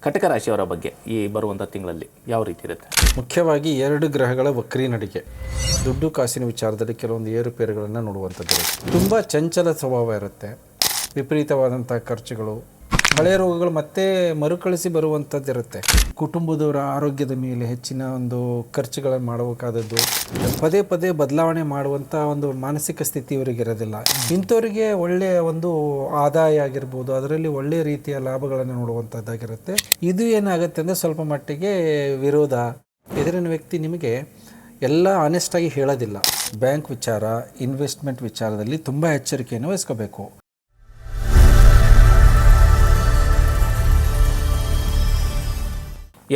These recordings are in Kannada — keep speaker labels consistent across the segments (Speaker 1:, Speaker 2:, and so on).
Speaker 1: ಕಟಕ ರಾಶಿಯವರ ಬಗ್ಗೆ ಈ ಬರುವಂಥ ತಿಂಗಳಲ್ಲಿ ಯಾವ ರೀತಿ ಇರುತ್ತೆ?
Speaker 2: ಮುಖ್ಯವಾಗಿ 2 ಗ್ರಹಗಳ ವಕ್ರಿ ನಡಿಗೆ ದುಡ್ಡು ಕಾಸಿನ ವಿಚಾರದಲ್ಲಿ ಕೆಲವೊಂದು ಏರುಪೇರುಗಳನ್ನು ನೋಡುವಂಥದ್ದು ಇರುತ್ತೆ. ತುಂಬ ಚಂಚಲ ಸ್ವಭಾವ ಇರುತ್ತೆ. ವಿಪರೀತವಾದಂಥ ಖರ್ಚುಗಳು, ಹಳೆಯ ರೋಗಗಳು ಮತ್ತೆ ಮರುಕಳಿಸಿ ಬರುವಂಥದ್ದು ಇರುತ್ತೆ. ಕುಟುಂಬದವರ ಆರೋಗ್ಯದ ಮೇಲೆ ಹೆಚ್ಚಿನ ಒಂದು ಖರ್ಚುಗಳನ್ನು ಮಾಡಬೇಕಾದದ್ದು, ಪದೇ ಪದೇ ಬದಲಾವಣೆ ಮಾಡುವಂಥ ಒಂದು ಮಾನಸಿಕ ಸ್ಥಿತಿ ಇವರಿಗೆ ಇರೋದಿಲ್ಲ. ಇಂಥವರಿಗೆ ಒಳ್ಳೆಯ ಒಂದು ಆದಾಯ ಆಗಿರ್ಬೋದು, ಅದರಲ್ಲಿ ಒಳ್ಳೆಯ ರೀತಿಯ ಲಾಭಗಳನ್ನು ನೋಡುವಂಥದ್ದಾಗಿರುತ್ತೆ. ಇದು ಏನಾಗುತ್ತೆ ಅಂದರೆ ಸ್ವಲ್ಪ ಮಟ್ಟಿಗೆ ವಿರೋಧ. ಎದುರಿನ ವ್ಯಕ್ತಿ ನಿಮಗೆ ಎಲ್ಲ ಆನೆಸ್ಟಾಗಿ ಹೇಳೋದಿಲ್ಲ. ಬ್ಯಾಂಕ್ ವಿಚಾರ, ಇನ್ವೆಸ್ಟ್ಮೆಂಟ್ ವಿಚಾರದಲ್ಲಿ ತುಂಬ ಎಚ್ಚರಿಕೆಯನ್ನು ವಹಿಸ್ಕೋಬೇಕು.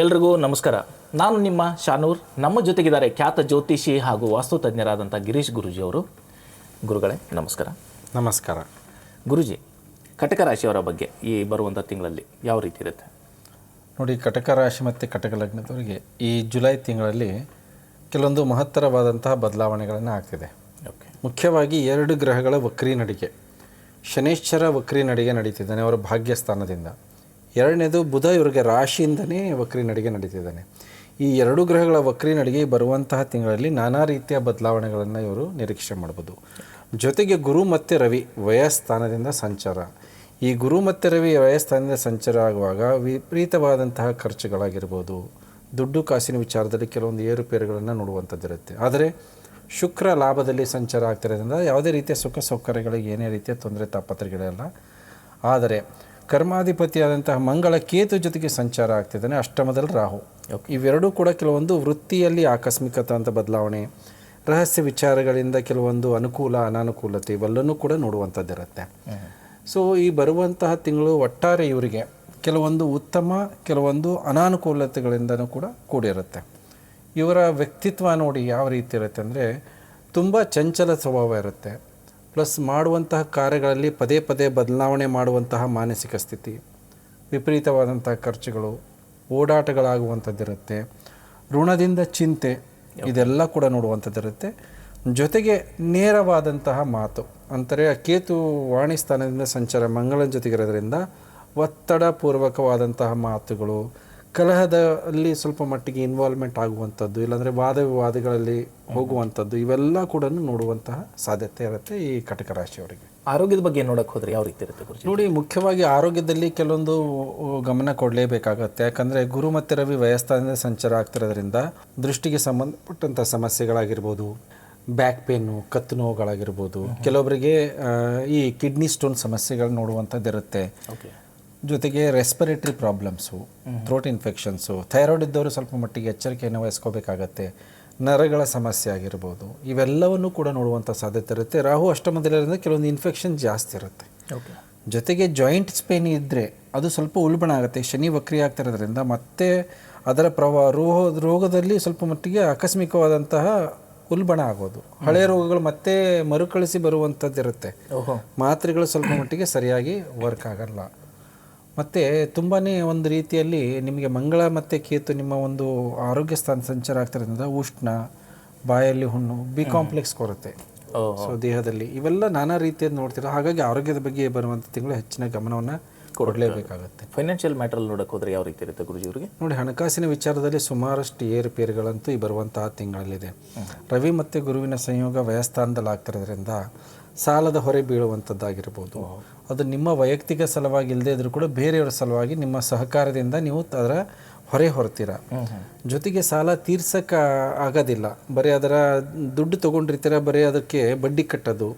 Speaker 1: ಎಲ್ರಿಗೂ ನಮಸ್ಕಾರ. ನಾನು ನಿಮ್ಮ ಶಾನೂರ್. ನಮ್ಮ ಜೊತೆಗಿದ್ದಾರೆ ಖ್ಯಾತ ಜ್ಯೋತಿಷಿ ಹಾಗೂ ವಾಸ್ತು ತಜ್ಞರಾದಂಥ ಗಿರೀಶ್ ಗುರೂಜಿ ಅವರು. ಗುರುಗಳೇ ನಮಸ್ಕಾರ.
Speaker 2: ನಮಸ್ಕಾರ.
Speaker 1: ಗುರೂಜಿ, ಕಟಕ ರಾಶಿಯವರ ಬಗ್ಗೆ ಈ ಬರುವಂಥ ತಿಂಗಳಲ್ಲಿ ಯಾವ ರೀತಿ ಇರುತ್ತೆ?
Speaker 2: ನೋಡಿ, ಕಟಕ ರಾಶಿ ಮತ್ತು ಕಟಕ ಲಗ್ನದವರಿಗೆ ಈ ಜುಲೈ ತಿಂಗಳಲ್ಲಿ ಕೆಲವೊಂದು ಮಹತ್ತರವಾದಂತಹ ಬದಲಾವಣೆಗಳನ್ನು ಆಗ್ತಿದೆ. ಮುಖ್ಯವಾಗಿ 2 ಗ್ರಹಗಳ ವಕ್ರಿ ನಡಿಗೆ. ಶನೇಶ್ವರ ವಕ್ರಿ ನಡಿಗೆ ನಡೀತಿದ್ದಾನೆ ಅವರ ಭಾಗ್ಯಸ್ಥಾನದಿಂದ. ಎರಡನೇದು ಬುಧ ಇವರಿಗೆ ರಾಶಿಯಿಂದನೇ ವಕ್ರಿ ನಡಿಗೆ ನಡೀತಿದ್ದಾನೆ. ಈ 2 ಗ್ರಹಗಳ ವಕ್ರಿ ನಡಿಗೆ ಬರುವಂತಹ ತಿಂಗಳಲ್ಲಿ ನಾನಾ ರೀತಿಯ ಬದಲಾವಣೆಗಳನ್ನು ಇವರು ನಿರೀಕ್ಷೆ ಮಾಡ್ಬೋದು. ಜೊತೆಗೆ ಗುರು ಮತ್ತು ರವಿ ವ್ಯಯಸ್ಥಾನದಿಂದ ಸಂಚಾರ. ಈ ಗುರು ಮತ್ತು ರವಿ ವ್ಯಯಸ್ಥಾನದಿಂದ ಸಂಚಾರ ಆಗುವಾಗ ವಿಪರೀತವಾದಂತಹ ಖರ್ಚುಗಳಾಗಿರ್ಬೋದು, ದುಡ್ಡು ಕಾಸಿನ ವಿಚಾರದಲ್ಲಿ ಕೆಲವೊಂದು ಏರುಪೇರುಗಳನ್ನು ನೋಡುವಂಥದ್ದಿರುತ್ತೆ. ಆದರೆ ಶುಕ್ರ ಲಾಭದಲ್ಲಿ ಸಂಚಾರ ಆಗ್ತಿರೋದ್ರಿಂದ ಯಾವುದೇ ರೀತಿಯ ಸುಖ ಸೌಕರ್ಯಗಳಿಗೆ ಏನೇ ರೀತಿಯ ತೊಂದರೆ ತಾಪತ್ರಗಳಿಲ್ಲ. ಆದರೆ ಕರ್ಮಾಧಿಪತಿಯಾದಂತಹ ಮಂಗಳ ಕೇತು ಜೊತೆಗೆ ಸಂಚಾರ ಆಗ್ತಿದ್ದಾನೆ. ಅಷ್ಟಮದಲ್ಲಿ ರಾಹು. ಇವೆರಡೂ ಕೂಡ ಕೆಲವೊಂದು ವೃತ್ತಿಯಲ್ಲಿ ಆಕಸ್ಮಿಕತೆ ಅಂತ ಬದಲಾವಣೆ, ರಹಸ್ಯ ವಿಚಾರಗಳಿಂದ ಕೆಲವೊಂದು ಅನುಕೂಲ ಅನಾನುಕೂಲತೆ ಇವೆಲ್ಲನೂ ಕೂಡ ನೋಡುವಂಥದ್ದಿರುತ್ತೆ. ಸೊ ಈ ಬರುವಂತಹ ತಿಂಗಳು ಒಟ್ಟಾರೆ ಇವರಿಗೆ ಕೆಲವೊಂದು ಉತ್ತಮ, ಕೆಲವೊಂದು ಅನಾನುಕೂಲತೆಗಳಿಂದನೂ ಕೂಡ ಕೂಡಿರುತ್ತೆ. ಇವರ ವ್ಯಕ್ತಿತ್ವ ನೋಡಿ ಯಾವ ರೀತಿ ಇರುತ್ತೆ ಅಂದರೆ ತುಂಬ ಚಂಚಲ ಸ್ವಭಾವ ಇರುತ್ತೆ. ಪ್ಲಸ್ ಮಾಡುವಂತಹ ಕಾರ್ಯಗಳಲ್ಲಿ ಪದೇ ಪದೇ ಬದಲಾವಣೆ ಮಾಡುವಂತಹ ಮಾನಸಿಕ ಸ್ಥಿತಿ, ವಿಪರೀತವಾದಂತಹ ಖರ್ಚುಗಳು, ಓಡಾಟಗಳಾಗುವಂಥದ್ದಿರುತ್ತೆ. ಋಣದಿಂದ ಚಿಂತೆ ಇದೆಲ್ಲ ಕೂಡ ನೋಡುವಂಥದ್ದಿರುತ್ತೆ. ಜೊತೆಗೆ ನೇರವಾದಂತಹ ಮಾತು ಅಂತಾರೆ. ಕೇತು ವಾಣಿ ಸ್ಥಾನದಿಂದ ಸಂಚಾರ ಮಂಗಳನ ಜೊತೆಗಿರೋದ್ರಿಂದ ಒತ್ತಡಪೂರ್ವಕವಾದಂತಹ ಮಾತುಗಳು, ಕಲಹದಲ್ಲಿ ಸ್ವಲ್ಪ ಮಟ್ಟಿಗೆ ಇನ್ವಾಲ್ವ್ಮೆಂಟ್ ಆಗುವಂಥದ್ದು, ಇಲ್ಲಾಂದರೆ ವಾದ ವಿವಾದಗಳಲ್ಲಿ ಹೋಗುವಂಥದ್ದು ಇವೆಲ್ಲ ಕೂಡ ನೋಡುವಂತಹ ಸಾಧ್ಯತೆ ಇರುತ್ತೆ ಈ ಕಟಕ ರಾಶಿಯವರಿಗೆ.
Speaker 1: ಆರೋಗ್ಯದ ಬಗ್ಗೆ ನೋಡೋಕೆ ಹೋದರೆ ಯಾವ ರೀತಿ ಇರುತ್ತೆ ಗುರುಜಿ?
Speaker 2: ನೋಡಿ, ಮುಖ್ಯವಾಗಿ ಆರೋಗ್ಯದಲ್ಲಿ ಕೆಲವೊಂದು ಗಮನ ಕೊಡಲೇಬೇಕಾಗತ್ತೆ. ಯಾಕಂದರೆ ಗುರು ಮತ್ತು ರವಿ ವ್ಯಯಸ್ಥಾನದಿಂದ ಸಂಚಾರ ಆಗ್ತಿರೋದ್ರಿಂದ ದೃಷ್ಟಿಗೆ ಸಂಬಂಧಪಟ್ಟಂಥ ಸಮಸ್ಯೆಗಳಾಗಿರ್ಬೋದು, ಬ್ಯಾಕ್ ಪೇನು, ಕತ್ತು ನೋವುಗಳಾಗಿರ್ಬೋದು, ಕೆಲವೊಬ್ಬರಿಗೆ ಈ ಕಿಡ್ನಿ ಸ್ಟೋನ್ ಸಮಸ್ಯೆಗಳು ನೋಡುವಂಥದ್ದಿರುತ್ತೆ. ಜೊತೆಗೆ respiratory problems, throat infections, thyroid ಇದ್ದವರು ಸ್ವಲ್ಪ ಮಟ್ಟಿಗೆ ಎಚ್ಚರಿಕೆಯನ್ನು ವಹಿಸ್ಕೋಬೇಕಾಗತ್ತೆ. ನರಗಳ ಸಮಸ್ಯೆ ಆಗಿರ್ಬೋದು, ಇವೆಲ್ಲವನ್ನೂ ಕೂಡ ನೋಡುವಂಥ ಸಾಧ್ಯತೆ ಇರುತ್ತೆ. ರಾಹು ಅಷ್ಟಮದಲ್ಲಿರೋದ್ರಿಂದ ಕೆಲವೊಂದು ಇನ್ಫೆಕ್ಷನ್ ಜಾಸ್ತಿ ಇರುತ್ತೆ. ಜೊತೆಗೆ ಜಾಯಿಂಟ್ಸ್ ಪೇನ್ ಇದ್ದರೆ ಅದು ಸ್ವಲ್ಪ ಉಲ್ಬಣ ಆಗುತ್ತೆ. ಶನಿ ವಕ್ರಿ ಆಗ್ತಿರೋದ್ರಿಂದ ಮತ್ತೆ ಅದರ ರೋಗದಲ್ಲಿ ಸ್ವಲ್ಪ ಮಟ್ಟಿಗೆ ಆಕಸ್ಮಿಕವಾದಂತಹ ಉಲ್ಬಣ ಆಗೋದು, ಹಳೆಯ ರೋಗಗಳು ಮತ್ತೆ ಮರುಕಳಿಸಿ ಬರುವಂಥದ್ದಿರುತ್ತೆ. ಮಾತ್ರೆಗಳು ಸ್ವಲ್ಪ ಮಟ್ಟಿಗೆ ಸರಿಯಾಗಿ ವರ್ಕ್ ಆಗಲ್ಲ. ಮತ್ತು ತುಂಬಾ ಒಂದು ರೀತಿಯಲ್ಲಿ ನಿಮಗೆ ಮಂಗಳ ಮತ್ತು ಕೇತು ನಿಮ್ಮ ಒಂದು ಆರೋಗ್ಯ ಸ್ಥಾನ ಸಂಚಾರ ಆಗ್ತಿರೋದ್ರಿಂದ ಉಷ್ಣ, ಬಾಯಲ್ಲಿ ಹುಣ್ಣು, ಬಿ ಕಾಂಪ್ಲೆಕ್ಸ್ ಕೊರತೆ, ಸೊ ದೇಹದಲ್ಲಿ ಇವೆಲ್ಲ ನಾನಾ ರೀತಿಯಲ್ಲಿ ನೋಡ್ತೀರಾ. ಹಾಗಾಗಿ ಆರೋಗ್ಯದ ಬಗ್ಗೆ ಬರುವಂಥ ತಿಂಗಳು ಹೆಚ್ಚಿನ ಗಮನವನ್ನು ಕೊಡಲೇಬೇಕಾಗುತ್ತೆ.
Speaker 1: ಫೈನಾನ್ಷಿಯಲ್ ಮ್ಯಾಟ್ರಲ್ಲಿ ನೋಡೋಕೆ ಹೋದರೆ ಯಾವ ರೀತಿ ಇರುತ್ತೆ ಗುರುಜಿ ಅವರಿಗೆ?
Speaker 2: ನೋಡಿ, ಹಣಕಾಸಿನ ವಿಚಾರದಲ್ಲಿ ಸುಮಾರಷ್ಟು ಏರುಪೇರುಗಳಂತೂ ಈ ಬರುವಂತಹ ತಿಂಗಳಲ್ಲಿದೆ. ರವಿ ಮತ್ತು ಗುರುವಿನ ಸಂಯೋಗ ವ್ಯಯಸ್ಥಾನದಲ್ಲಿ ಆಗ್ತಿರೋದ್ರಿಂದ ಸಾಲದ ಹೊರೆ ಬೀಳುವಂಥದ್ದಾಗಿರ್ಬೋದು, ಅದು ನಿಮ್ಮ ವೈಯಕ್ತಿಕ ಸಲುವಾಗಿ ಇಲ್ಲದೆ ಇದ್ರೂ ಕೂಡ ಬೇರೆಯವರ ಸಲುವಾಗಿ ನಿಮ್ಮ ಸಹಕಾರದಿಂದ ನೀವು ಅದರ ಹೊರೆ ಹೊರ್ತೀರ. ಜೊತೆಗೆ ಸಾಲ ತೀರ್ಸಕ್ಕೆ ಆಗೋದಿಲ್ಲ, ಬರೀ ಅದರ ದುಡ್ಡು ತೊಗೊಂಡಿರ್ತೀರ, ಬರೀ ಅದಕ್ಕೆ ಬಡ್ಡಿ ಕಟ್ಟೋದು,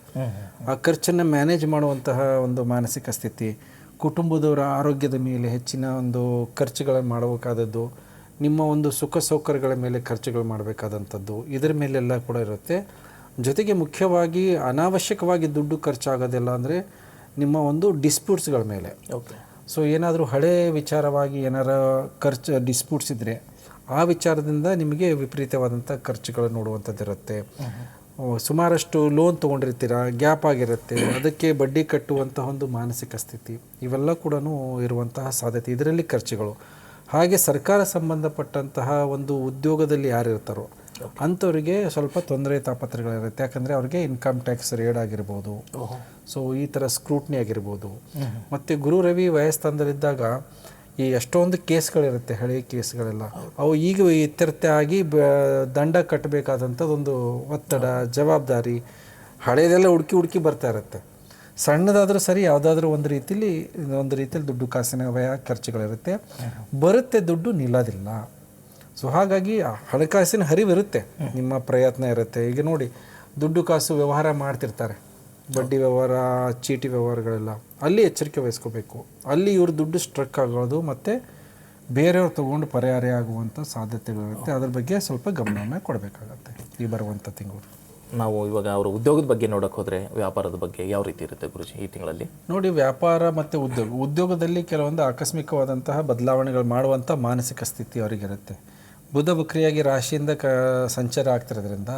Speaker 2: ಆ ಖರ್ಚನ್ನು ಮ್ಯಾನೇಜ್ ಮಾಡುವಂತಹ ಒಂದು ಮಾನಸಿಕ ಸ್ಥಿತಿ, ಕುಟುಂಬದವರ ಆರೋಗ್ಯದ ಮೇಲೆ ಹೆಚ್ಚಿನ ಒಂದು ಖರ್ಚುಗಳನ್ನು ಮಾಡಬೇಕಾದದ್ದು, ನಿಮ್ಮ ಒಂದು ಸುಖ ಸೌಕರ್ಯಗಳ ಮೇಲೆ ಖರ್ಚುಗಳು ಮಾಡಬೇಕಾದಂಥದ್ದು, ಇದರ ಮೇಲೆಲ್ಲ ಕೂಡ ಇರುತ್ತೆ. ಜೊತೆಗೆ ಮುಖ್ಯವಾಗಿ ಅನಾವಶ್ಯಕವಾಗಿ ದುಡ್ಡು ಖರ್ಚಾಗೋದಿಲ್ಲ ಅಂದರೆ ನಿಮ್ಮ ಒಂದು ಡಿಸ್ಪ್ಯೂಟ್ಸ್ಗಳ ಮೇಲೆ. ಸೊ ಏನಾದರೂ ಹಳೆ ವಿಚಾರವಾಗಿ ಏನಾರ ಡಿಸ್ಪ್ಯೂಟ್ಸ್ ಇದ್ದರೆ ಆ ವಿಚಾರದಿಂದ ನಿಮಗೆ ವಿಪರೀತವಾದಂಥ ಖರ್ಚುಗಳು ನೋಡುವಂಥದ್ದಿರುತ್ತೆ. ಸುಮಾರಷ್ಟು ಲೋನ್ ತೊಗೊಂಡಿರ್ತೀರ, ಗ್ಯಾಪ್ ಆಗಿರುತ್ತೆ, ಅದಕ್ಕೆ ಬಡ್ಡಿ ಕಟ್ಟುವಂತಹ ಒಂದು ಮಾನಸಿಕ ಸ್ಥಿತಿ ಇವೆಲ್ಲ ಕೂಡ ಇರುವಂತಹ ಸಾಧ್ಯತೆ, ಇದರಲ್ಲಿ ಖರ್ಚುಗಳು. ಹಾಗೆ ಸರ್ಕಾರ ಸಂಬಂಧಪಟ್ಟಂತಹ ಒಂದು ಉದ್ಯೋಗದಲ್ಲಿ ಯಾರಿರ್ತಾರೋ ಅಂಥವರಿಗೆ ಸ್ವಲ್ಪ ತೊಂದರೆ ತಾಪತ್ರಗಳಿರುತ್ತೆ. ಯಾಕಂದರೆ ಅವ್ರಿಗೆ ಇನ್ಕಮ್ ಟ್ಯಾಕ್ಸ್ ರೇಡ್ ಆಗಿರ್ಬೋದು, ಸೊ ಈ ಥರ ಸ್ಕ್ರೂಟ್ನಿ ಆಗಿರ್ಬೋದು. ಮತ್ತು ಗುರು ರವಿ ವಯಸ್ಥಾನದಲ್ಲಿದ್ದಾಗ ಈ ಎಷ್ಟೊಂದು ಕೇಸ್ಗಳಿರುತ್ತೆ, ಹಳೆಯ ಕೇಸ್ಗಳೆಲ್ಲ ಅವು ಈಗ ಇತ್ಯರ್ಥ ಆಗಿ ದಂಡ ಕಟ್ಟಬೇಕಾದಂಥದ್ದೊಂದು ಒತ್ತಡ, ಜವಾಬ್ದಾರಿ ಹಳೆಯದೆಲ್ಲ ಹುಡುಕಿ ಬರ್ತಾ ಇರುತ್ತೆ. ಸಣ್ಣದಾದರೂ ಸರಿ ಯಾವುದಾದ್ರೂ ಒಂದು ರೀತಿಯಲ್ಲಿ ದುಡ್ಡು ಕಾಸಿನ ವ್ಯಯ ಖರ್ಚುಗಳಿರುತ್ತೆ, ಬರುತ್ತೆ ದುಡ್ಡು ನಿಲ್ಲೋದಿಲ್ಲ. ಸೊ ಹಾಗಾಗಿ ಹಣಕಾಸಿನ ಹರಿವಿರುತ್ತೆ, ನಿಮ್ಮ ಪ್ರಯತ್ನ ಇರುತ್ತೆ. ಈಗ ನೋಡಿ, ದುಡ್ಡು ಕಾಸು ವ್ಯವಹಾರ ಮಾಡ್ತಿರ್ತಾರೆ, ಬಡ್ಡಿ ವ್ಯವಹಾರ, ಚೀಟಿ ವ್ಯವಹಾರಗಳೆಲ್ಲ, ಅಲ್ಲಿ ಎಚ್ಚರಿಕೆ ವಹಿಸ್ಕೋಬೇಕು. ಅಲ್ಲಿ ಇವರು ದುಡ್ಡು ಸ್ಟ್ರಕ್ ಆಗೋದು ಮತ್ತು ಬೇರೆಯವ್ರು ತೊಗೊಂಡು ಪರಿಹಾರ ಆಗುವಂಥ ಸಾಧ್ಯತೆಗಳಿರುತ್ತೆ. ಅದ್ರ ಬಗ್ಗೆ ಸ್ವಲ್ಪ ಗಮನವನ್ನು ಕೊಡಬೇಕಾಗತ್ತೆ ಈ ಬರುವಂಥ ತಿಂಗಳು.
Speaker 1: ನಾವು ಇವಾಗ ಅವರ ಉದ್ಯೋಗದ ಬಗ್ಗೆ ನೋಡೋಕೆ ಹೋದರೆ ವ್ಯಾಪಾರದ ಬಗ್ಗೆ ಯಾವ ರೀತಿ ಇರುತ್ತೆ ಗುರುಜಿ ಈ ತಿಂಗಳಲ್ಲಿ?
Speaker 2: ನೋಡಿ, ವ್ಯಾಪಾರ ಮತ್ತು ಉದ್ಯೋಗದಲ್ಲಿ ಕೆಲವೊಂದು ಆಕಸ್ಮಿಕವಾದಂತಹ ಬದಲಾವಣೆಗಳು ಮಾಡುವಂಥ ಮಾನಸಿಕ ಸ್ಥಿತಿ ಅವರಿಗಿರುತ್ತೆ. ಬುಧ ವಕ್ರಿಯಾಗಿ ರಾಶಿಯಿಂದ ಸಂಚಾರ ಆಗ್ತಿರೋದ್ರಿಂದ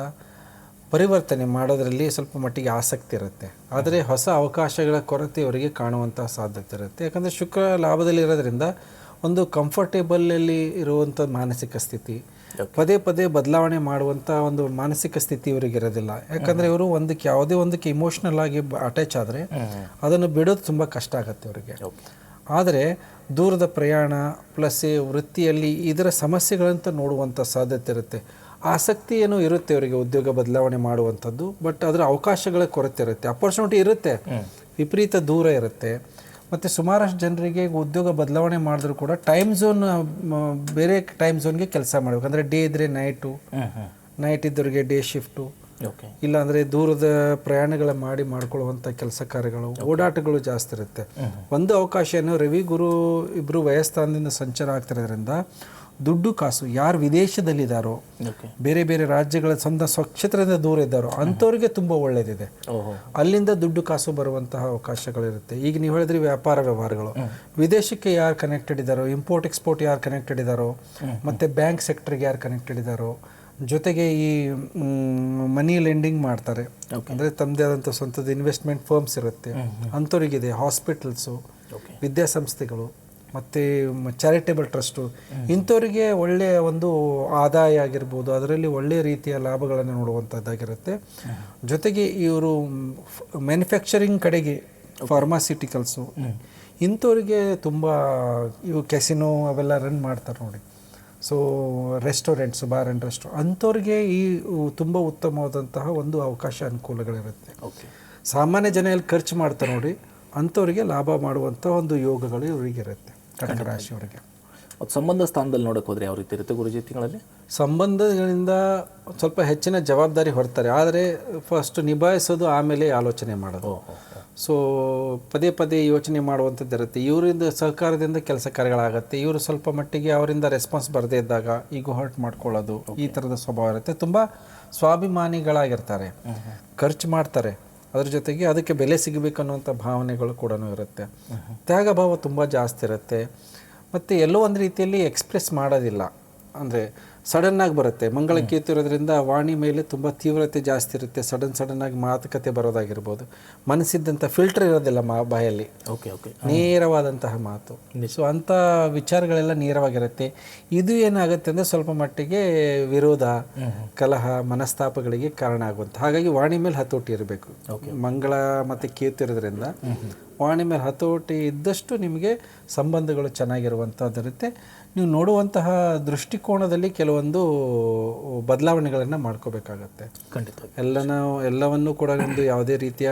Speaker 2: ಪರಿವರ್ತನೆ ಮಾಡೋದರಲ್ಲಿ ಸ್ವಲ್ಪ ಮಟ್ಟಿಗೆ ಆಸಕ್ತಿ ಇರುತ್ತೆ. ಆದರೆ ಹೊಸ ಅವಕಾಶಗಳ ಕೊರತೆ ಅವರಿಗೆ ಕಾಣುವಂಥ ಸಾಧ್ಯತೆ ಇರುತ್ತೆ. ಯಾಕಂದರೆ ಶುಕ್ರ ಲಾಭದಲ್ಲಿ ಇರೋದ್ರಿಂದ ಒಂದು ಕಂಫರ್ಟೇಬಲಲ್ಲಿ ಇರುವಂಥ ಮಾನಸಿಕ ಸ್ಥಿತಿ, ಪದೇ ಬದಲಾವಣೆ ಮಾಡುವಂಥ ಒಂದು ಮಾನಸಿಕ ಸ್ಥಿತಿ ಇವರಿಗೆ ಇರೋದಿಲ್ಲ. ಯಾಕಂದರೆ ಇವರು ಯಾವುದೇ ಒಂದಕ್ಕೆ ಇಮೋಷ್ನಲ್ ಆಗಿ ಅಟ್ಯಾಚ್ ಆದರೆ ಅದನ್ನು ಬಿಡೋದು ತುಂಬ ಕಷ್ಟ ಆಗುತ್ತೆ ಅವರಿಗೆ. ಆದರೆ ದೂರದ ಪ್ರಯಾಣ ಪ್ಲಸ್ ವೃತ್ತಿಯಲ್ಲಿ ಇದರ ಸಮಸ್ಯೆಗಳಂತ ನೋಡುವಂಥ ಸಾಧ್ಯತೆ ಇರುತ್ತೆ. ಆಸಕ್ತಿ ಏನೋ ಇರುತ್ತೆ ಅವರಿಗೆ ಉದ್ಯೋಗ ಬದಲಾವಣೆ ಮಾಡುವಂಥದ್ದು, ಬಟ್ ಅದರ ಅವಕಾಶಗಳ ಕೊರತೆ ಇರುತ್ತೆ. ಅಪರ್ಚುನಿಟಿ ಇರುತ್ತೆ, ವಿಪರೀತ ದೂರ ಇರುತ್ತೆ. ಮತ್ತು ಸುಮಾರಷ್ಟು ಜನರಿಗೆ ಉದ್ಯೋಗ ಬದಲಾವಣೆ ಮಾಡಿದ್ರು ಕೂಡ ಟೈಮ್ ಝೋನ್, ಬೇರೆ ಟೈಮ್ ಝೋನ್ಗೆ ಕೆಲಸ ಮಾಡಬೇಕು. ಅಂದರೆ ಡೇ ಇದ್ದರೆ ನೈಟ್ ಇದ್ದವರಿಗೆ ಡೇ ಶಿಫ್ಟು, ಇಲ್ಲಾಂದರೆ ದೂರದ ಪ್ರಯಾಣಗಳ ಮಾಡ್ಕೊಳ್ಳುವಂಥ ಕೆಲಸ ಕಾರ್ಯಗಳು, ಓಡಾಟಗಳು ಜಾಸ್ತಿ ಇರುತ್ತೆ. ಒಂದು ಅವಕಾಶ ಏನು, ರವಿ ಗುರು ಇಬ್ಬರು ವಯಸ್ಥಾನದಿಂದ ಸಂಚಾರ ಆಗ್ತಿರೋದ್ರಿಂದ ದುಡ್ಡು ಕಾಸು ಯಾರು ವಿದೇಶದಲ್ಲಿದ್ದಾರೋ, ಬೇರೆ ರಾಜ್ಯಗಳ ಸ್ವಕ್ಷೇತ್ರದಿಂದ ದೂರ ಇದ್ದಾರೋ ಅಂಥವ್ರಿಗೆ ತುಂಬ ಒಳ್ಳೆಯದಿದೆ. ಅಲ್ಲಿಂದ ದುಡ್ಡು ಕಾಸು ಬರುವಂತಹ ಅವಕಾಶಗಳಿರುತ್ತೆ. ಈಗ ನೀವು ಹೇಳಿದ್ರಿ ವ್ಯಾಪಾರ ವ್ಯವಹಾರಗಳು, ವಿದೇಶಕ್ಕೆ ಯಾರು ಕನೆಕ್ಟೆಡ್ ಇದ್ದಾರೋ, ಇಂಪೋರ್ಟ್ ಎಕ್ಸ್ಪೋರ್ಟ್ ಯಾರು ಕನೆಕ್ಟೆಡ್ ಇದ್ದಾರೋ, ಮತ್ತು ಬ್ಯಾಂಕ್ ಸೆಕ್ಟರ್ಗೆ ಯಾರು ಕನೆಕ್ಟೆಡ್ ಇದ್ದಾರೋ, ಜೊತೆಗೆ ಈ ಮನಿ ಲೆಂಡಿಂಗ್ ಮಾಡ್ತಾರೆ, ಅಂದರೆ ತಮ್ಮದೇ ಆದಂಥ ಸ್ವಂತದ ಇನ್ವೆಸ್ಟ್ಮೆಂಟ್ ಫರ್ಮ್ಸ್ ಇರುತ್ತೆ, ಅಂಥವ್ರಿಗಿದೆ. ಹಾಸ್ಪಿಟಲ್ಸು, ವಿದ್ಯಾಸಂಸ್ಥೆಗಳು ಮತ್ತು ಚಾರಿಟೇಬಲ್ ಟ್ರಸ್ಟು, ಇಂಥವರಿಗೆ ಒಳ್ಳೆಯ ಒಂದು ಆದಾಯ ಆಗಿರ್ಬೋದು, ಅದರಲ್ಲಿ ಒಳ್ಳೆಯ ರೀತಿಯ ಲಾಭಗಳನ್ನು ನೋಡುವಂಥದ್ದಾಗಿರುತ್ತೆ. ಜೊತೆಗೆ ಇವರು ಮ್ಯಾನುಫ್ಯಾಕ್ಚರಿಂಗ್ ಕಡೆಗೆ, ಫಾರ್ಮಾಸ್ಯೂಟಿಕಲ್ಸು, ಇಂಥವರಿಗೆ ತುಂಬ ಇವು ಕೆಸಿನೋ ಅವೆಲ್ಲ ರನ್ ಮಾಡ್ತಾರೆ ನೋಡಿ. So restaurants, bar and restaurant, ಅಂಥವ್ರಿಗೆ ಈ ತುಂಬ ಉತ್ತಮವಾದಂತಹ ಒಂದು ಅವಕಾಶ ಅನುಕೂಲಗಳಿರುತ್ತೆ. ಸಾಮಾನ್ಯ ಜನ ಎಲ್ಲಿ ಖರ್ಚು ಮಾಡ್ತಾರೆ ನೋಡಿ, ಅಂಥವರಿಗೆ ಲಾಭ ಮಾಡುವಂಥ ಒಂದು ಯೋಗಗಳು ಇವರಿಗಿರುತ್ತೆ ಕಟಕ ರಾಶಿಯವರಿಗೆ.
Speaker 1: ಸಂಬಂಧ ಸ್ಥಾನದಲ್ಲಿ ನೋಡೋಕೆ ಹೋದರೆ ಯಾವ ರೀತಿ ಇರುತ್ತೆ ಗುರುಜಿ ತಿಂಗಳಲ್ಲಿ?
Speaker 2: ಸಂಬಂಧಗಳಿಂದ ಸ್ವಲ್ಪ ಹೆಚ್ಚಿನ ಜವಾಬ್ದಾರಿ ಹೊರ್ತಾರೆ, ಆದರೆ ಫಸ್ಟ್ ನಿಭಾಯಿಸೋದು, ಆಮೇಲೆ ಆಲೋಚನೆ ಮಾಡೋದು. ಸೊ ಪದೇ ಯೋಚನೆ ಮಾಡುವಂಥದ್ದು ಇರುತ್ತೆ. ಇವರಿಂದ ಸಹಕಾರದಿಂದ ಕೆಲಸ ಕಾರ್ಯಗಳಾಗುತ್ತೆ. ಇವರು ಸ್ವಲ್ಪ ಮಟ್ಟಿಗೆ ಅವರಿಂದ ರೆಸ್ಪಾನ್ಸ್ ಬರದೇ ಇದ್ದಾಗ ಈಗೋ ಹರ್ಟ್ ಮಾಡ್ಕೊಳ್ಳೋದು, ಈ ಥರದ ಸ್ವಭಾವ ಇರುತ್ತೆ. ತುಂಬ ಸ್ವಾಭಿಮಾನಿಗಳಾಗಿರ್ತಾರೆ, ಖರ್ಚು ಮಾಡ್ತಾರೆ, ಅದ್ರ ಜೊತೆಗೆ ಅದಕ್ಕೆ ಬೆಲೆ ಸಿಗಬೇಕು ಅನ್ನುವಂಥ ಭಾವನೆಗಳು ಕೂಡ ಇರುತ್ತೆ. ತ್ಯಾಗ ಭಾವ ತುಂಬ ಜಾಸ್ತಿ ಇರುತ್ತೆ. ಮತ್ತು ಎಲ್ಲೋ ಒಂದು ರೀತಿಯಲ್ಲಿ ಎಕ್ಸ್ಪ್ರೆಸ್ ಮಾಡೋದಿಲ್ಲ, ಅಂದರೆ ಸಡನ್ನಾಗಿ ಬರುತ್ತೆ. ಮಂಗಳ ಕೇತು ಇರೋದ್ರಿಂದ ವಾಣಿ ಮೇಲೆ ತುಂಬ ತೀವ್ರತೆ ಜಾಸ್ತಿ ಇರುತ್ತೆ. ಸಡನ್ನಾಗಿ ಮಾತುಕತೆ ಬರೋದಾಗಿರ್ಬೋದು. ಮನಸ್ಸಿದ್ದಂಥ ಫಿಲ್ಟರ್ ಇರೋದಿಲ್ಲ ಬಾಯಲ್ಲಿ, ನೇರವಾದಂತಹ ಮಾತು. ಸೊ ಅಂಥ ವಿಚಾರಗಳೆಲ್ಲ ನೇರವಾಗಿರುತ್ತೆ. ಇದು ಏನಾಗುತ್ತೆ ಅಂದರೆ ಸ್ವಲ್ಪ ಮಟ್ಟಿಗೆ ವಿರೋಧ, ಕಲಹ, ಮನಸ್ತಾಪಗಳಿಗೆ ಕಾರಣ ಆಗುವಂಥ. ಹಾಗಾಗಿ ವಾಣಿ ಮೇಲೆ ಹತೋಟಿ ಇರಬೇಕು. ಮಂಗಳ ಮತ್ತು ಕೇತು ಇರೋದ್ರಿಂದ ವಾಣಿ ಮೇಲೆ ಹತೋಟಿ ಇದ್ದಷ್ಟು ನಿಮಗೆ ಸಂಬಂಧಗಳು ಚೆನ್ನಾಗಿರುವಂಥದ್ದಿರುತ್ತೆ. ನೀವು ನೋಡುವಂತಹ ದೃಷ್ಟಿಕೋನದಲ್ಲಿ ಕೆಲವೊಂದು ಬದಲಾವಣೆಗಳನ್ನು ಮಾಡ್ಕೋಬೇಕಾಗತ್ತೆ.
Speaker 1: ಖಂಡಿತ
Speaker 2: ಎಲ್ಲವನ್ನೂ ಕೂಡ ಒಂದು ಯಾವುದೇ ರೀತಿಯ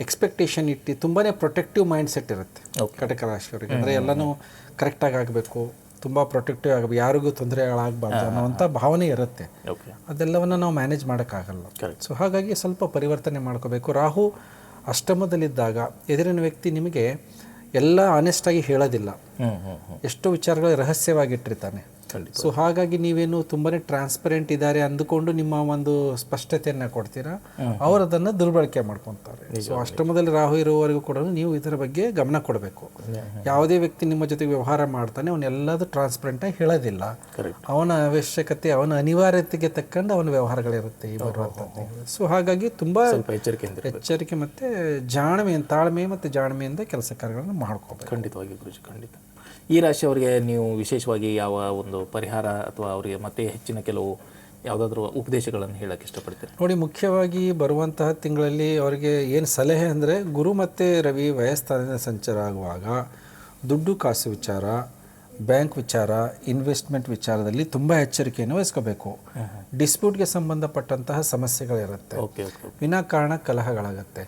Speaker 2: ಎಕ್ಸ್ಪೆಕ್ಟೇಷನ್ ಇಟ್ಟು ತುಂಬಾ ಪ್ರೊಟೆಕ್ಟಿವ್ ಮೈಂಡ್ ಸೆಟ್ ಇರುತ್ತೆ ಕಟಕ ರಾಶಿಯವರಿಗೆ. ಅಂದರೆ ಎಲ್ಲನೂ ಕರೆಕ್ಟಾಗಿ ಆಗಬೇಕು, ತುಂಬ ಪ್ರೊಟೆಕ್ಟಿವ್ ಆಗಬೇಕು, ಯಾರಿಗೂ ತೊಂದರೆಗಳಾಗಬಾರ್ದು ಅನ್ನೋವಂಥ ಭಾವನೆ ಇರುತ್ತೆ. ಅದೆಲ್ಲವನ್ನು ನಾವು ಮ್ಯಾನೇಜ್ ಮಾಡೋಕ್ಕಾಗಲ್ಲ. ಸೊ ಹಾಗಾಗಿ ಸ್ವಲ್ಪ ಪರಿವರ್ತನೆ ಮಾಡ್ಕೋಬೇಕು. ರಾಹು ಅಷ್ಟಮದಲ್ಲಿದ್ದಾಗ ಎದುರಿನ ವ್ಯಕ್ತಿ ನಿಮಗೆ ಎಲ್ಲ ಆನೆಸ್ಟಾಗಿ ಹೇಳೋದಿಲ್ಲ, ಎಷ್ಟೋ ವಿಚಾರಗಳು ರಹಸ್ಯವಾಗಿಟ್ಟಿರ್ತಾನೆ. ಸೊ ಹಾಗಾಗಿ ನೀವೇನು ತುಂಬಾ ಟ್ರಾನ್ಸ್ಪರೆಂಟ್ ಇದ್ದಾರೆ ಅಂದುಕೊಂಡು ನಿಮ್ಮ ಒಂದು ಸ್ಪಷ್ಟತೆಯನ್ನು ಕೊಡ್ತೀರಾ, ಅವರು ಅದನ್ನು ದುರ್ಬಳಕೆ ಮಾಡ್ಕೊತಾರೆ. ಸೊ ಅಷ್ಟಮದಲ್ಲಿ ರಾಹು ಇರುವವರೆಗೂ ಕೂಡ ನೀವು ಇದರ ಬಗ್ಗೆ ಗಮನ ಕೊಡಬೇಕು. ಯಾವುದೇ ವ್ಯಕ್ತಿ ನಿಮ್ಮ ಜೊತೆಗೆ ವ್ಯವಹಾರ ಮಾಡ್ತಾನೆ, ಅವನ್ನೆಲ್ಲದೂ ಟ್ರಾನ್ಸ್ಪರೆಂಟಾಗಿ ಹೇಳೋದಿಲ್ಲ. ಅವನ ಅವಶ್ಯಕತೆ, ಅವನ ಅನಿವಾರ್ಯತೆಗೆ ತಕ್ಕಂಡು ಅವನ ವ್ಯವಹಾರಗಳಿರುತ್ತೆ ಈ ಬರುವಂಥದ್ದು. ಸೊ ಹಾಗಾಗಿ ತುಂಬ ಎಚ್ಚರಿಕೆ ಮತ್ತು ತಾಳ್ಮೆ ಮತ್ತು ಜಾಣ್ಮೆಯಿಂದ ಕೆಲಸ ಕಾರ್ಯಗಳನ್ನು ಮಾಡ್ಕೋಬೇಕು.
Speaker 1: ಖಂಡಿತವಾಗಿ ಗುರುಜಿ, ಖಂಡಿತ. ಈ ರಾಶಿಯವರಿಗೆ ನೀವು ವಿಶೇಷವಾಗಿ ಯಾವ ಒಂದು ಪರಿಹಾರ ಅಥವಾ ಅವರಿಗೆ ಮತ್ತೆ ಹೆಚ್ಚಿನ ಕೆಲವು ಯಾವುದಾದ್ರೂ ಉಪದೇಶಗಳನ್ನು ಹೇಳಕ್ಕೆ ಇಷ್ಟಪಡ್ತೀರಿ?
Speaker 2: ನೋಡಿ, ಮುಖ್ಯವಾಗಿ ಬರುವಂತಹ ತಿಂಗಳಲ್ಲಿ ಅವರಿಗೆ ಏನು ಸಲಹೆ ಅಂದರೆ, ಗುರು ಮತ್ತು ರವಿ ವಯಸ್ಥಾನದಿಂದ ಸಂಚಾರ ಆಗುವಾಗ ದುಡ್ಡು ಕಾಸು ವಿಚಾರ, ಬ್ಯಾಂಕ್ ವಿಚಾರ, ಇನ್ವೆಸ್ಟ್ಮೆಂಟ್ ವಿಚಾರದಲ್ಲಿ ತುಂಬ ಎಚ್ಚರಿಕೆಯನ್ನು ವಹಿಸ್ಕೋಬೇಕು. ಡಿಸ್ಪ್ಯೂಟ್ಗೆ ಸಂಬಂಧಪಟ್ಟಂತಹ ಸಮಸ್ಯೆಗಳಿರುತ್ತೆ, ವಿನಾಕಾರಣ ಕಲಹಗಳಾಗುತ್ತೆ.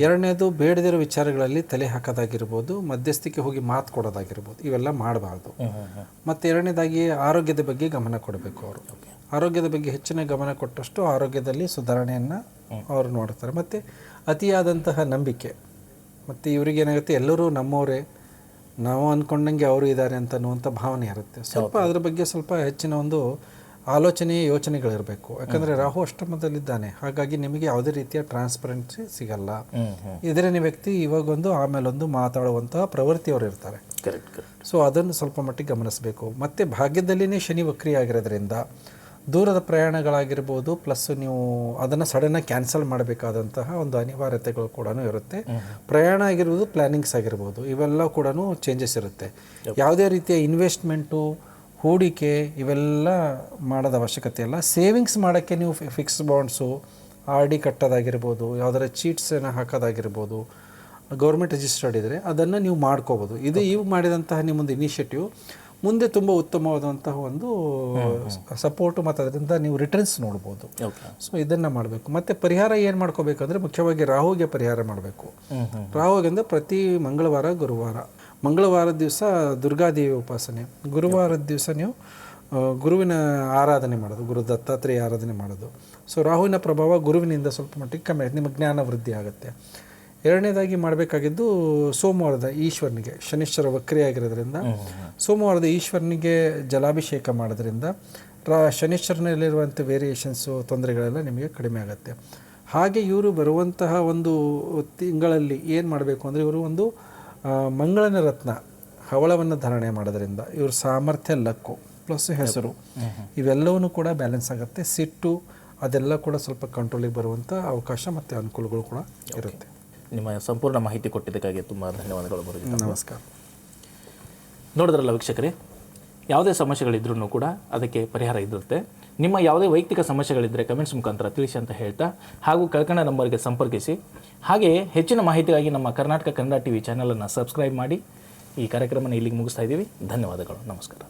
Speaker 2: ಎರಡನೇದು ಬೇಡದಿರೋ ವಿಚಾರಗಳಲ್ಲಿ ತಲೆ ಹಾಕೋದಾಗಿರ್ಬೋದು, ಮಧ್ಯಸ್ಥಿಕೆ ಹೋಗಿ ಮಾತು ಕೊಡೋದಾಗಿರ್ಬೋದು, ಇವೆಲ್ಲ ಮಾಡಬಾರ್ದು. ಮತ್ತು ಎರಡನೇದಾಗಿ ಆರೋಗ್ಯದ ಬಗ್ಗೆ ಗಮನ ಕೊಡಬೇಕು. ಅವರು ಆರೋಗ್ಯದ ಬಗ್ಗೆ ಹೆಚ್ಚಿನ ಗಮನ ಕೊಟ್ಟಷ್ಟು ಆರೋಗ್ಯದಲ್ಲಿ ಸುಧಾರಣೆಯನ್ನು ಅವರು ನೋಡ್ತಾರೆ. ಮತ್ತು ಅತಿಯಾದಂತಹ ನಂಬಿಕೆ, ಮತ್ತು ಇವರಿಗೇನಾಗುತ್ತೆ, ಎಲ್ಲರೂ ನಮ್ಮವರೇ, ನಾವು ಅಂದ್ಕೊಂಡಂಗೆ ಅವರು ಇದ್ದಾರೆ ಅಂತ ಅನ್ನುವಂಥ ಭಾವನೆ ಇರುತ್ತೆ. ಸ್ವಲ್ಪ ಅದ್ರ ಬಗ್ಗೆ ಸ್ವಲ್ಪ ಹೆಚ್ಚಿನ ಒಂದು ಆಲೋಚನೆ ಯೋಚನೆಗಳಿರಬೇಕು. ಯಾಕಂದರೆ ರಾಹು ಅಷ್ಟಮದಲ್ಲಿದ್ದಾನೆ, ಹಾಗಾಗಿ ನಿಮಗೆ ಯಾವುದೇ ರೀತಿಯ ಟ್ರಾನ್ಸ್ಪರೆನ್ಸಿ ಸಿಗಲ್ಲ. ಇದರನೇ ವ್ಯಕ್ತಿ ಇವಾಗೊಂದು ಆಮೇಲೊಂದು ಮಾತಾಡುವಂತಹ ಪ್ರವೃತ್ತಿಯವರು ಇರ್ತಾರೆ. ಸೊ ಅದನ್ನು ಸ್ವಲ್ಪ ಮಟ್ಟಿಗೆ ಗಮನಿಸಬೇಕು. ಮತ್ತು ಭಾಗ್ಯದಲ್ಲಿನೇ ಶನಿ ವಕ್ರಿಯಾಗಿರೋದ್ರಿಂದ ದೂರದ ಪ್ರಯಾಣಗಳಾಗಿರ್ಬೋದು, ಪ್ಲಸ್ ನೀವು ಅದನ್ನು ಸಡನ್ನಾಗಿ ಕ್ಯಾನ್ಸಲ್ ಮಾಡಬೇಕಾದಂತಹ ಒಂದು ಅನಿವಾರ್ಯತೆಗಳು ಕೂಡ ಇರುತ್ತೆ. ಪ್ರಯಾಣ ಆಗಿರ್ಬೋದು, ಪ್ಲ್ಯಾನಿಂಗ್ಸ್ ಆಗಿರ್ಬೋದು, ಇವೆಲ್ಲ ಕೂಡ ಚೇಂಜಸ್ ಇರುತ್ತೆ. ಯಾವುದೇ ರೀತಿಯ ಇನ್ವೆಸ್ಟ್ಮೆಂಟು, ಹೂಡಿಕೆ ಇವೆಲ್ಲ ಮಾಡೋದ ಅವಶ್ಯಕತೆ ಇಲ್ಲ. ಸೇವಿಂಗ್ಸ್ ಮಾಡೋಕ್ಕೆ ನೀವು ಫಿಕ್ಸ್ ಬಾಂಡ್ಸು, RD ಕಟ್ಟೋದಾಗಿರ್ಬೋದು, ಯಾವುದರ ಚೀಟ್ಸನ್ನು ಹಾಕೋದಾಗಿರ್ಬೋದು, ಗೌರ್ಮೆಂಟ್ ರಿಜಿಸ್ಟರ್ಡ್ ಇದ್ದರೆ ಅದನ್ನು ನೀವು ಮಾಡ್ಕೋಬೋದು. ಇದು ಇವು ಮಾಡಿದಂತಹ ನಿಮ್ಮೊಂದು ಇನಿಷಿಯೇಟಿವ್ ಮುಂದೆ ತುಂಬ ಉತ್ತಮವಾದಂತಹ ಒಂದು ಸಪೋರ್ಟು, ಮತ್ತು ಅದರಿಂದ ನೀವು ರಿಟರ್ನ್ಸ್ ನೋಡ್ಬೋದು. ಸೊ ಇದನ್ನು ಮಾಡಬೇಕು. ಮತ್ತು ಪರಿಹಾರ ಏನು ಮಾಡ್ಕೋಬೇಕಂದ್ರೆ ಮುಖ್ಯವಾಗಿ ರಾಹುಗೆ ಪರಿಹಾರ ಮಾಡಬೇಕು. ರಾಹುಗೆಂದರೆ ಪ್ರತಿ ಮಂಗಳವಾರದ ದಿವಸ ದುರ್ಗಾದೇವಿ ಉಪಾಸನೆ, ಗುರುವಾರದ ದಿವಸ ನೀವು ಗುರುವಿನ ಆರಾಧನೆ ಮಾಡೋದು, ಗುರು ದತ್ತಾತ್ರೇಯ ಆರಾಧನೆ ಮಾಡೋದು. ಸೊ ರಾಹುವಿನ ಪ್ರಭಾವ ಗುರುವಿನಿಂದ ಸ್ವಲ್ಪ ಮಟ್ಟಿಗೆ ಕಮ್ಮಿ ಆಗುತ್ತೆ, ನಿಮ್ಮ ಜ್ಞಾನ ವೃದ್ಧಿ ಆಗುತ್ತೆ. ಎರಡನೇದಾಗಿ ಮಾಡಬೇಕಾಗಿದ್ದು ಸೋಮವಾರದ ಈಶ್ವರನಿಗೆ, ಶನಿಶ್ಚರ ವಕ್ರಿಯಾಗಿರೋದ್ರಿಂದ ಸೋಮವಾರದ ಈಶ್ವರನಿಗೆ ಜಲಾಭಿಷೇಕ ಮಾಡೋದ್ರಿಂದ ಶನಿಶ್ಚರನಲ್ಲಿರುವಂಥ ವೇರಿಯೇಷನ್ಸು, ತೊಂದರೆಗಳೆಲ್ಲ ನಿಮಗೆ ಕಡಿಮೆ ಆಗುತ್ತೆ. ಹಾಗೆ ಇವರು ಬರುವಂತಹ ಒಂದು ತಿಂಗಳಲ್ಲಿ ಏನು ಮಾಡಬೇಕು ಅಂದರೆ, ಇವರು ಒಂದು ಮಂಗಳನ ರತ್ನ ಹವಳವನ್ನು ಧಾರಣೆ ಮಾಡೋದ್ರಿಂದ ಇವ್ರ ಸಾಮರ್ಥ್ಯ, ಲಕ್ಕು ಪ್ಲಸ್ ಹೆಸರು ಇವೆಲ್ಲವೂ ಕೂಡ ಬ್ಯಾಲೆನ್ಸ್ ಆಗುತ್ತೆ. ಸಿಟ್ಟು ಅದೆಲ್ಲ ಕೂಡ ಸ್ವಲ್ಪ ಕಂಟ್ರೋಲಿಗೆ ಬರುವಂಥ ಅವಕಾಶ ಮತ್ತು ಅನುಕೂಲಗಳು ಕೂಡ ಇರುತ್ತೆ.
Speaker 1: ನಿಮ್ಮ ಸಂಪೂರ್ಣ ಮಾಹಿತಿ ಕೊಟ್ಟಿದ್ದಕ್ಕಾಗಿ ತುಂಬ ಧನ್ಯವಾದಗಳು ಮುರುಗಿ.
Speaker 2: ನಮಸ್ಕಾರ.
Speaker 1: ನೋಡಿದ್ರಲ್ಲ ವೀಕ್ಷಕರೇ, ಯಾವುದೇ ಸಮಸ್ಯೆಗಳಿದ್ರೂ ಕೂಡ ಅದಕ್ಕೆ ಪರಿಹಾರ ಇರುತ್ತೆ. ನಿಮ್ಮ ಯಾವುದೇ ವೈಯಕ್ತಿಕ ಸಮಸ್ಯೆಗಳಿದ್ದರೆ ಕಮೆಂಟ್ಸ್ ಮುಖಾಂತರ ತಿಳಿಸಿ ಅಂತ ಹೇಳ್ತಾ, ಹಾಗೂ ಕೆಳಕಂಡ ನಂಬರ್ಗೆ ಸಂಪರ್ಕಿಸಿ. ಹಾಗೆಯೇ ಹೆಚ್ಚಿನ ಮಾಹಿತಿಗಾಗಿ ನಮ್ಮ ಕರ್ನಾಟಕ ಕನ್ನಡ TV ಚಾನಲನ್ನು ಸಬ್ಸ್ಕ್ರೈಬ್ ಮಾಡಿ. ಈ ಕಾರ್ಯಕ್ರಮನ ಇಲ್ಲಿಗೆ ಮುಗಿಸ್ತಾ ಇದ್ದೀವಿ. ಧನ್ಯವಾದಗಳು. ನಮಸ್ಕಾರ.